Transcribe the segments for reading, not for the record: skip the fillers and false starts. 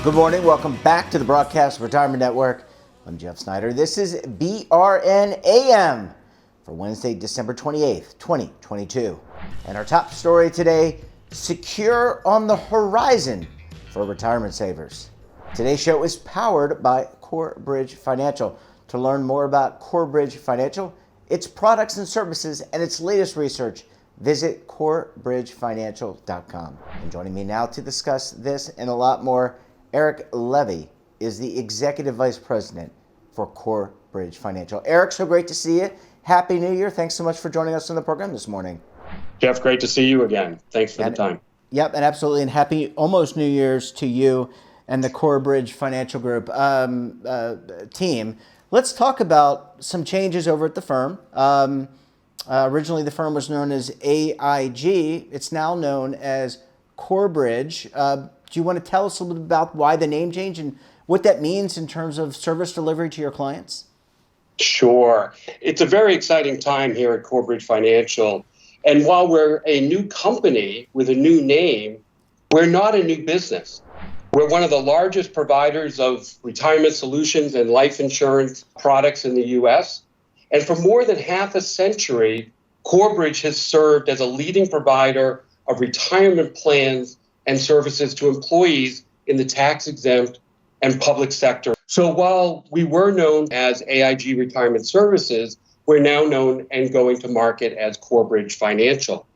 Good morning. Welcome back to the Broadcast Retirement Network. I'm Jeff Snyder. This is BRN AM for Wednesday, December 28th, 2022. And our top story today, secure on the horizon for retirement savers. Today's show is powered by Corebridge Financial. To learn more about Corebridge Financial, its products and services, and its latest research, visit corebridgefinancial.com. And joining me now to discuss this and a lot more, Eric Levy is the Executive Vice President for Corebridge Financial. Eric, so great to see you. Happy New Year. Thanks so much for joining us on the program this morning. Jeff, great to see you again. Thanks for the time. Yep, and absolutely. And happy almost New Year's to you and the Corebridge Financial Group team. Let's talk about some changes over at the firm. Originally, the firm was known as AIG. It's now known as Corebridge. Do you want to tell us a little bit about why the name change and what that means in terms of service delivery to your clients? Sure. It's a very exciting time here at Corebridge Financial. And while we're a new company with a new name, we're not a new business. We're one of the largest providers of retirement solutions and life insurance products in the U.S. And for more than half a century, Corebridge has served as a leading provider of retirement plans and services to employees in the tax-exempt and public sector. So while we were known as AIG Retirement Services, we're now known and going to market as Corebridge Financial.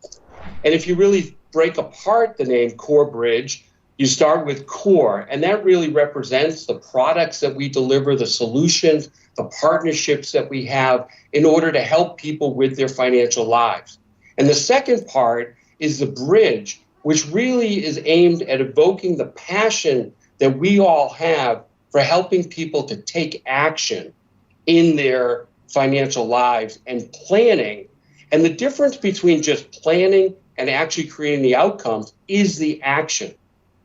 And if you really break apart the name Corebridge, you start with core, and that really represents the products that we deliver, the solutions, the partnerships that we have in order to help people with their financial lives. And the second part is the bridge, which really is aimed at evoking the passion that we all have for helping people to take action in their financial lives and planning. And the difference between just planning and actually creating the outcomes is the action.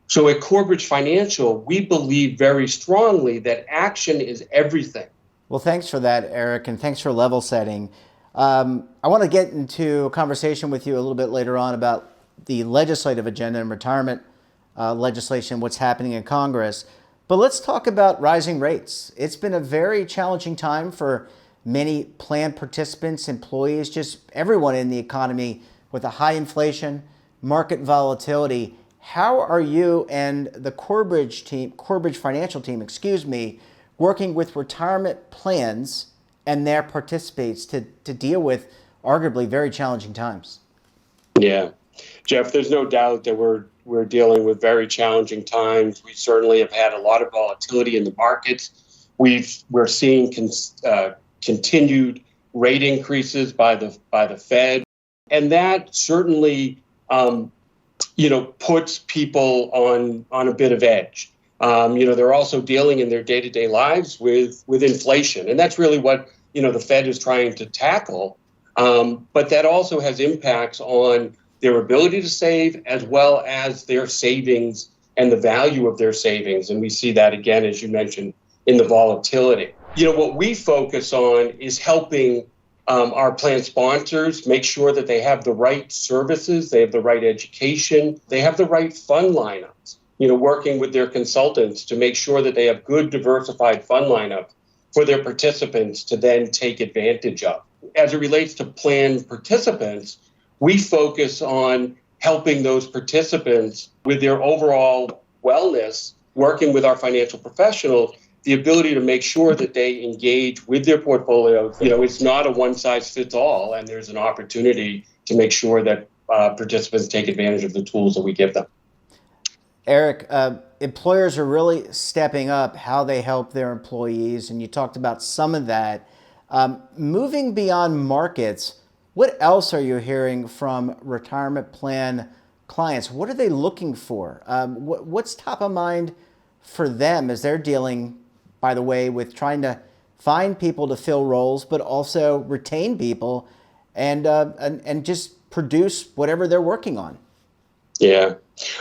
So at Corebridge Financial, we believe very strongly that action is everything. Well, thanks for that, Eric, and thanks for level setting. I want to get into a conversation with you a little bit later on about the legislative agenda and retirement legislation, what's happening in Congress. But let's talk about rising rates. It's been a very challenging time for many plan participants, employees, just everyone in the economy with a high inflation, market volatility. How are you and the Corebridge Financial team, working with retirement plans and their participants to deal with arguably very challenging times? Yeah. Jeff, there's no doubt that we're dealing with very challenging times. We certainly have had a lot of volatility in the markets. We're seeing continued rate increases by the Fed, and that certainly puts people on a bit of edge. They're also dealing in their day-to-day lives with inflation, and that's really what the Fed is trying to tackle. But that also has impacts on their ability to save, as well as their savings and the value of their savings. And we see that again, as you mentioned, in the volatility. What we focus on is helping our plan sponsors make sure that they have the right services, they have the right education, they have the right fund lineups, working with their consultants to make sure that they have good diversified fund lineups for their participants to then take advantage of. As it relates to plan participants, we focus on helping those participants with their overall wellness, working with our financial professionals, the ability to make sure that they engage with their portfolios. It's not a one-size-fits-all, and there's an opportunity to make sure that participants take advantage of the tools that we give them. Eric, employers are really stepping up how they help their employees, and you talked about some of that. Moving beyond markets, what else are you hearing from retirement plan clients? What are they looking for? What's top of mind for them as they're dealing, by the way, with trying to find people to fill roles, but also retain people and just produce whatever they're working on? Yeah.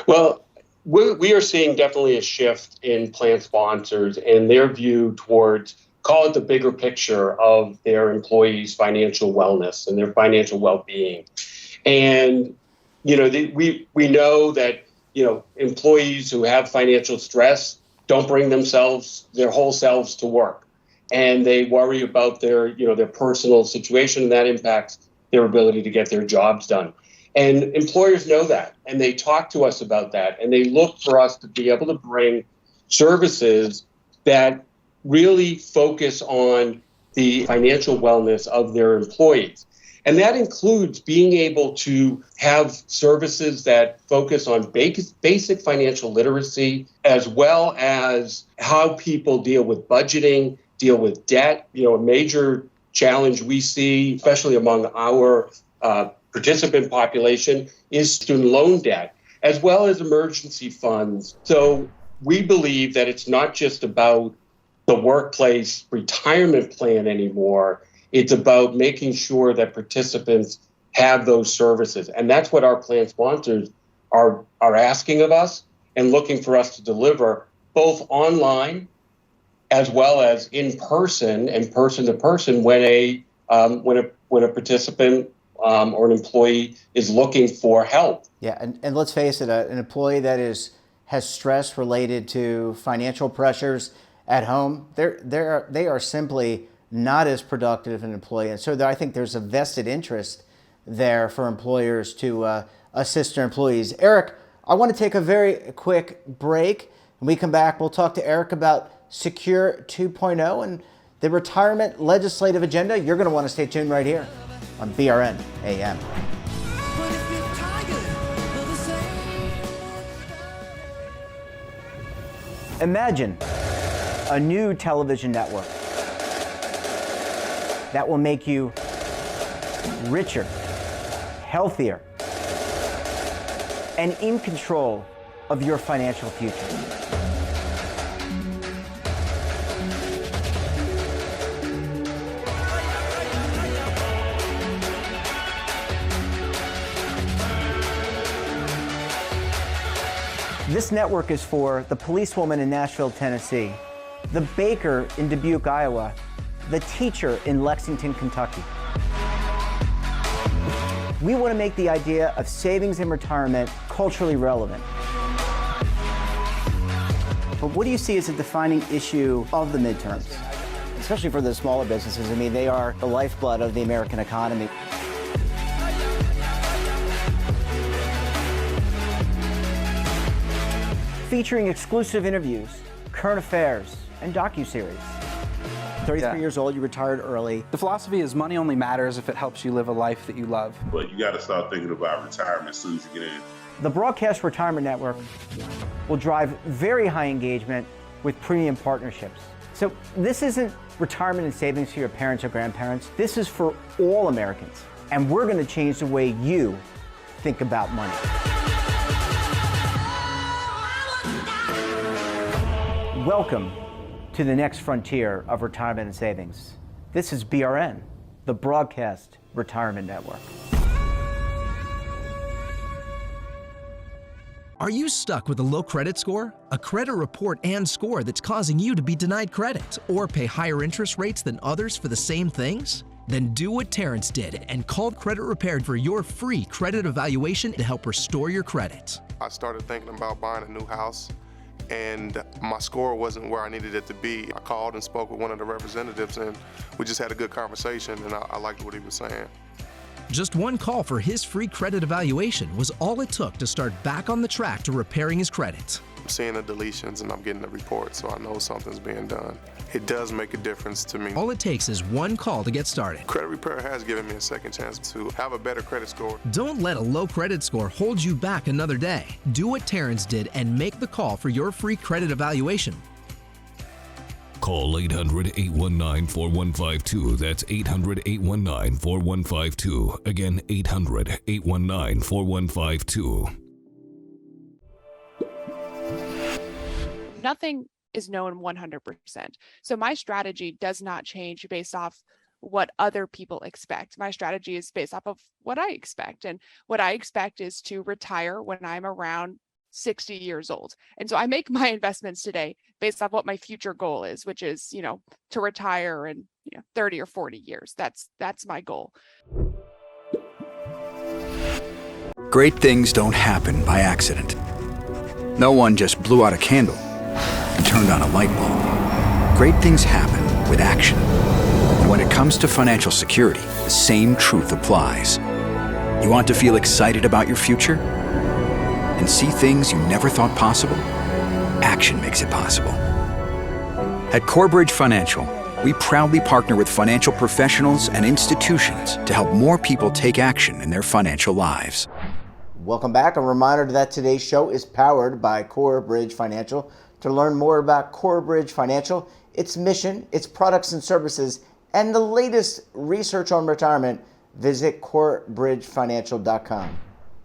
Well, we are seeing definitely a shift in plan sponsors and their view towards, call it the bigger picture of their employees' financial wellness and their financial well-being. And, we know that, employees who have financial stress don't bring their whole selves to work, and they worry about their personal situation, and that impacts their ability to get their jobs done. And employers know that, and they talk to us about that, and they look for us to be able to bring services that really focus on the financial wellness of their employees. And that includes being able to have services that focus on basic financial literacy, as well as how people deal with budgeting, deal with debt. A major challenge we see, especially among our participant population, is student loan debt, as well as emergency funds. So we believe that it's not just about the workplace retirement plan anymore. It's about making sure that participants have those services. And that's what our plan sponsors are asking of us and looking for us to deliver, both online as well as in person and person to person when a participant or an employee is looking for help. Yeah, and let's face it, an employee that has stress related to financial pressures at home, they are simply not as productive an employee. And so I think there's a vested interest there for employers to assist their employees. Eric, I want to take a very quick break. When we come back, we'll talk to Eric about Secure 2.0 and the retirement legislative agenda. You're going to want to stay tuned right here on BRN AM. Imagine a new television network that will make you richer, healthier, and in control of your financial future. This network is for the policewoman in Nashville, Tennessee, the baker in Dubuque, Iowa, the teacher in Lexington, Kentucky. We want to make the idea of savings and retirement culturally relevant. But what do you see as a defining issue of the midterms, especially for the smaller businesses? I mean, they are the lifeblood of the American economy. Featuring exclusive interviews, current affairs, and docuseries. 33 years old, you retired early. The philosophy is money only matters if it helps you live a life that you love. But you got to start thinking about retirement as soon as you get in. The Broadcast Retirement Network will drive very high engagement with premium partnerships. So this isn't retirement and savings for your parents or grandparents. This is for all Americans. And we're going to change the way you think about money. Welcome to the next frontier of retirement and savings. This is BRN, the Broadcast Retirement Network. Are you stuck with a low credit score? A credit report and score that's causing you to be denied credit or pay higher interest rates than others for the same things? Then do what Terrence did and call Credit Repaired for your free credit evaluation to help restore your credit. I started thinking about buying a new house, and my score wasn't where I needed it to be. I called and spoke with one of the representatives, and we just had a good conversation, and I liked what he was saying. Just one call for his free credit evaluation was all it took to start back on the track to repairing his credit. I'm seeing the deletions and I'm getting the report, so I know something's being done. It does make a difference to me. All it takes is one call to get started. Credit Repair has given me a second chance to have a better credit score. Don't let a low credit score hold you back another day. Do what Terrence did and make the call for your free credit evaluation. Call 800-819-4152. That's 800-819-4152. Again, 800-819-4152. Nothing is known 100%. So my strategy does not change based off what other people expect. My strategy is based off of what I expect. And what I expect is to retire when I'm around 60 years old. And so I make my investments today based off what my future goal is, which is, to retire in 30 or 40 years. That's my goal. Great things don't happen by accident. No one just blew out a candle. and turned on a light bulb. Great things happen with action. And when it comes to financial security, the same truth applies. You want to feel excited about your future? And see things you never thought possible? Action makes it possible. At Corebridge Financial, we proudly partner with financial professionals and institutions to help more people take action in their financial lives. Welcome back. A reminder that today's show is powered by Corebridge Financial. To learn more about Corebridge Financial, its mission, its products and services, and the latest research on retirement, visit corebridgefinancial.com.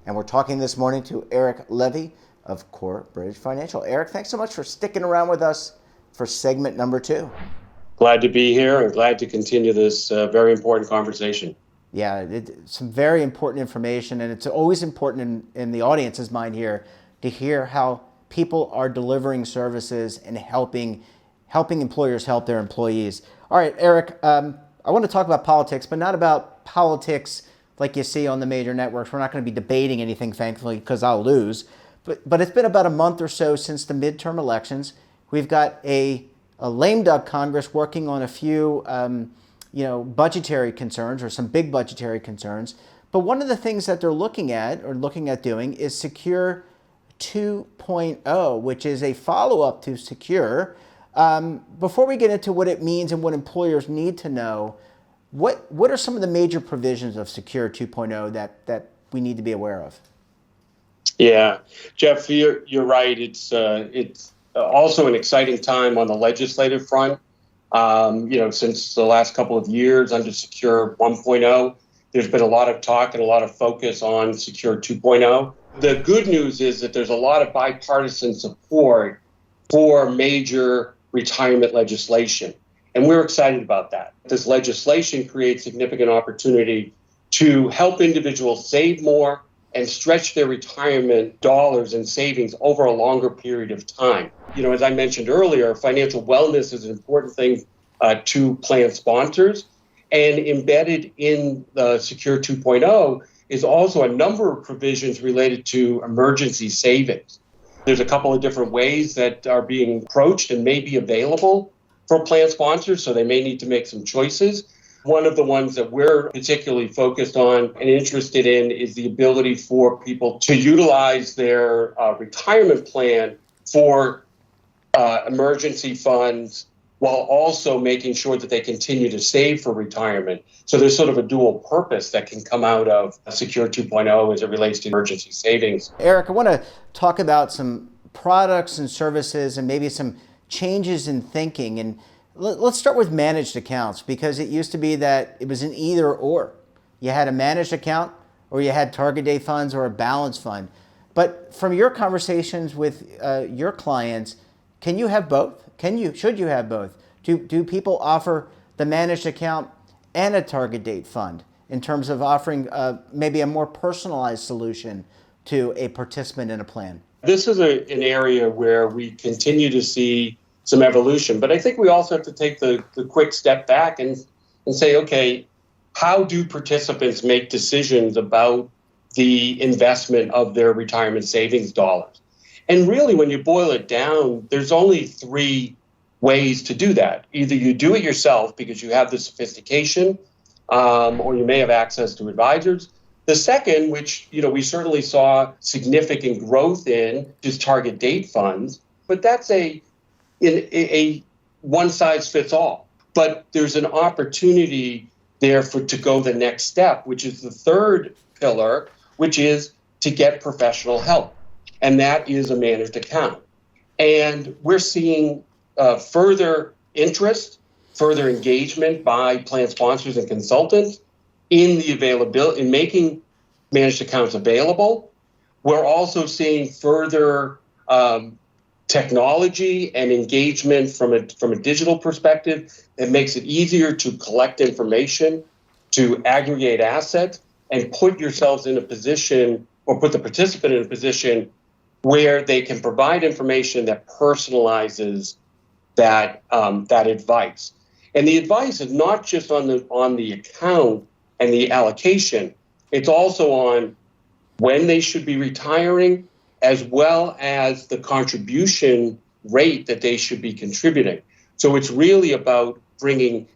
And we're talking this morning to Eric Levy of Corebridge Financial. Eric, thanks so much for sticking around with us for segment number 2. Glad to be here and glad to continue this very important conversation. Yeah, some very important information, and it's always important in the audience's mind here to hear how people are delivering services and helping employers help their employees. All right, Eric, I want to talk about politics, but not about politics like you see on the major networks. We're not going to be debating anything, thankfully, because I'll lose. But it's been about a month or so since the midterm elections. We've got a lame duck Congress working on a few budgetary concerns, or some big budgetary concerns. But one of the things that they're looking at doing is Secure 2.0, which is a follow-up to Secure. Before we get into what it means and what employers need to know, what are some of the major provisions of Secure 2.0 that we need to be aware of? Yeah, Jeff, you're right. It's also an exciting time on the legislative front. Since the last couple of years under Secure 1.0, there's been a lot of talk and a lot of focus on Secure 2.0. The good news is that there's a lot of bipartisan support for major retirement legislation, and we're excited about that. This legislation creates significant opportunity to help individuals save more and stretch their retirement dollars and savings over a longer period of time. As I mentioned earlier, financial wellness is an important thing to plan sponsors, and embedded in the Secure 2.0 is also a number of provisions related to emergency savings. There's a couple of different ways that are being approached and may be available for plan sponsors, so they may need to make some choices. One of the ones that we're particularly focused on and interested in is the ability for people to utilize their retirement plan for emergency funds while also making sure that they continue to save for retirement. So there's sort of a dual purpose that can come out of Secure 2.0 as it relates to emergency savings. Eric, I want to talk about some products and services and maybe some changes in thinking. And let's start with managed accounts, because it used to be that it was an either or. You had a managed account or you had target date funds or a balanced fund. But from your conversations with your clients, can you have both? Should you have both? Do people offer the managed account and a target date fund in terms of offering maybe a more personalized solution to a participant in a plan? This is an area where we continue to see some evolution, but I think we also have to take the quick step back and say, okay, how do participants make decisions about the investment of their retirement savings dollars? And really, when you boil it down, there's only 3 ways to do that. Either you do it yourself because you have the sophistication, or you may have access to advisors. The second, which we certainly saw significant growth in, is target date funds, but that's a one size fits all. But there's an opportunity there to go the next step, which is the third pillar, which is to get professional help. And that is a managed account. And we're seeing further interest, further engagement by plan sponsors and consultants in the availability, in making managed accounts available. We're also seeing further technology and engagement from a digital perspective that makes it easier to collect information, to aggregate assets, and put yourselves in a position, or put the participant in a position where they can provide information that personalizes that advice. And the advice is not just on the account and the allocation. It's also on when they should be retiring, as well as the contribution rate that they should be contributing. So it's really about bringing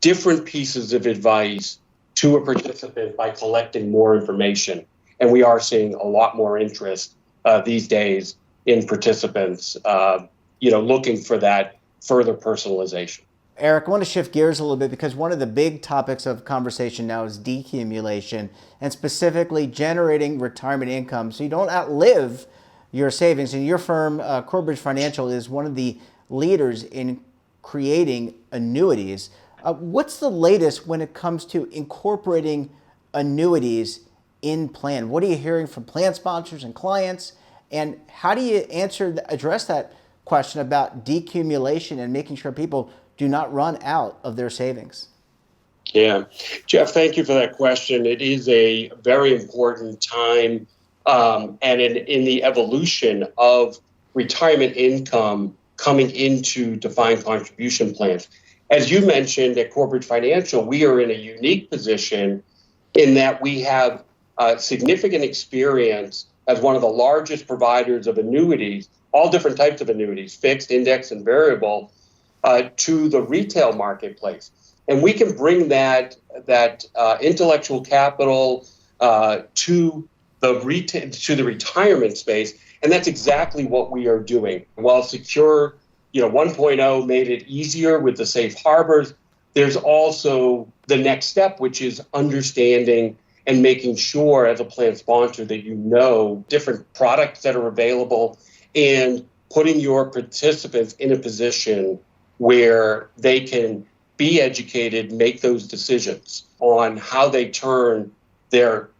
different pieces of advice to a participant by collecting more information. And we are seeing a lot more interest these days in participants, looking for that further personalization. Eric, I want to shift gears a little bit because one of the big topics of conversation now is decumulation and specifically generating retirement income so you don't outlive your savings. And your firm, Corebridge Financial, is one of the leaders in creating annuities. What's the latest when it comes to incorporating annuities in plan? What are you hearing from plan sponsors and clients? And how do you address that question about decumulation and making sure people do not run out of their savings? Yeah. Jeff, thank you for that question. It is a very important time and in the evolution of retirement income coming into defined contribution plans. As you mentioned at Corebridge Financial, we are in a unique position in that we have significant experience as one of the largest providers of annuities, all different types of annuities, fixed, index, and variable, to the retail marketplace. And we can bring that intellectual capital to the retirement space, and that's exactly what we are doing. While Secure 1.0 made it easier with the safe harbors, there's also the next step, which is understanding and making sure as a plan sponsor that you know different products that are available and putting your participants in a position where they can be educated, make those decisions on how they turn their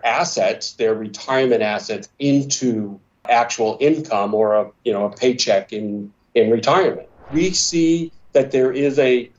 assets, their retirement assets, into actual income or a paycheck in retirement. We see that there is a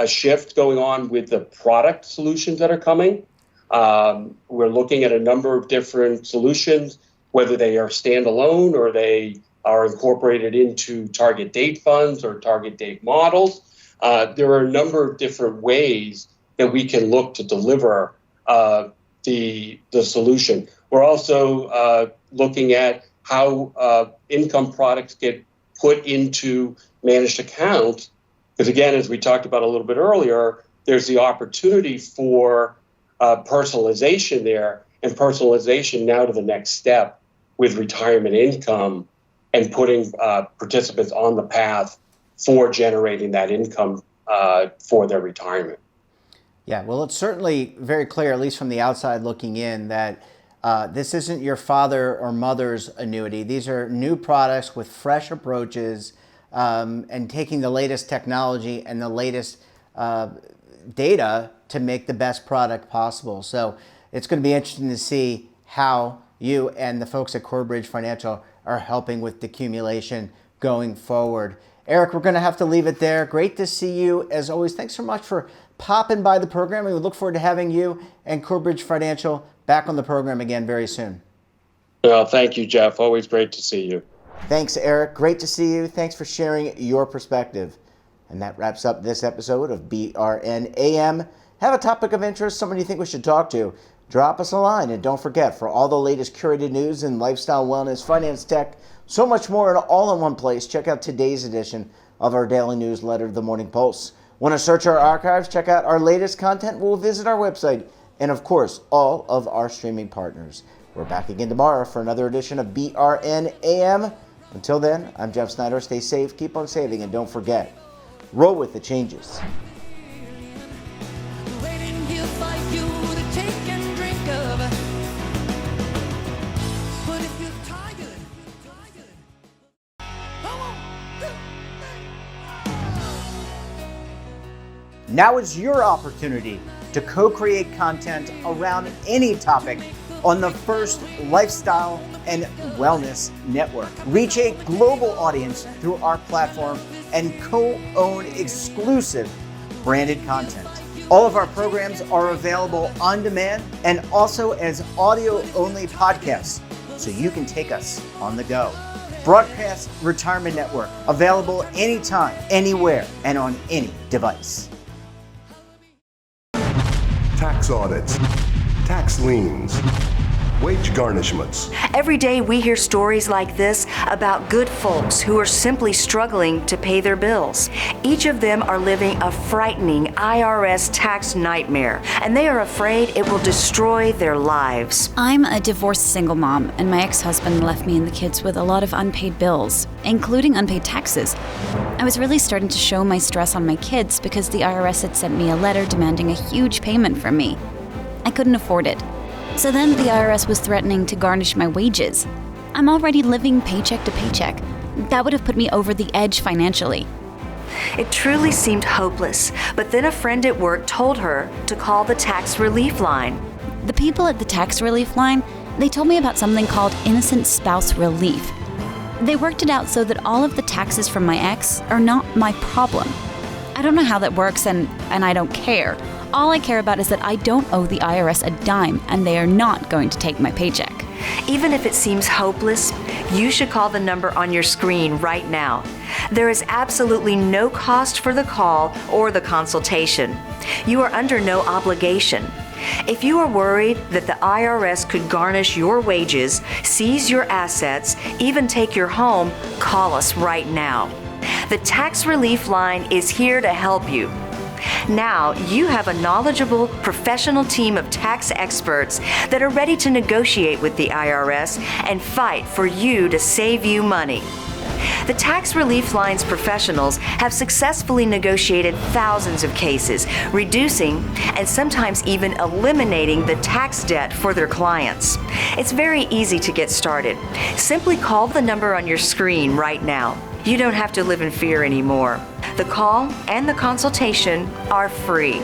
shift going on with the product solutions that are coming. We're looking at a number of different solutions, whether they are standalone or they are incorporated into target date funds or target date models. There are a number of different ways that we can look to deliver the solution. We're also looking at how income products get put into managed accounts, because again, as we talked about a little bit earlier, there's the opportunity for personalization there, and personalization now to the next step with retirement income and putting participants on the path for generating that income for their retirement. Yeah, well, it's certainly very clear, at least from the outside looking in, that this isn't your father or mother's annuity. These are new products with fresh approaches and taking the latest technology and the latest data to make the best product possible. So it's going to be interesting to see how you and the folks at Corebridge Financial are helping with decumulation going forward. Eric, we're going to have to leave it there. Great to see you as always. Thanks so much for popping by the program. We look forward to having you and Corebridge Financial back on the program again very soon. Well, thank you, Jeff. Always great to see you. Thanks, Eric. Great to see you. Thanks for sharing your perspective. And that wraps up this episode of BRN AM. Have a topic of interest, someone you think we should talk to, drop us a line. And don't forget, for all the latest curated news in lifestyle, wellness, finance, tech, so much more, and all in one place, check out today's edition of our daily newsletter, The Morning Pulse. Want to search our archives, check out our latest content? We'll visit our website and, of course, all of our streaming partners. We're back again tomorrow for another edition of BRN AM. Until then, I'm Jeff Snyder. Stay safe, keep on saving, and don't forget, roll with the changes. Now is your opportunity to co-create content around any topic on the first lifestyle and wellness network. Reach a global audience through our platform and co-own exclusive branded content. All of our programs are available on demand and also as audio-only podcasts, so you can take us on the go. Broadcast Retirement Network, available anytime, anywhere, and on any device. Tax audits, tax liens, wage garnishments. Every day we hear stories like this about good folks who are simply struggling to pay their bills. Each of them are living a frightening IRS tax nightmare, and they are afraid it will destroy their lives. I'm a divorced single mom, and my ex-husband left me and the kids with a lot of unpaid bills, including unpaid taxes. I was really starting to show my stress on my kids because the IRS had sent me a letter demanding a huge payment from me. I couldn't afford it. So then the IRS was threatening to garnish my wages. I'm already living paycheck to paycheck. That would have put me over the edge financially. It truly seemed hopeless, but then a friend at work told her to call the tax relief line. The people at the tax relief line, they told me about something called innocent spouse relief. They worked it out so that all of the taxes from my ex are not my problem. I don't know how that works, and I don't care. All I care about is that I don't owe the IRS a dime, and they are not going to take my paycheck. Even if it seems hopeless, you should call the number on your screen right now. There is absolutely no cost for the call or the consultation. You are under no obligation. If you are worried that the IRS could garnish your wages, seize your assets, even take your home, call us right now. The Tax Relief Line is here to help you. Now you have a knowledgeable, professional team of tax experts that are ready to negotiate with the IRS and fight for you to save you money. The Tax Relief Line's professionals have successfully negotiated thousands of cases, reducing and sometimes even eliminating the tax debt for their clients. It's very easy to get started. Simply call the number on your screen right now. You don't have to live in fear anymore. The call and the consultation are free.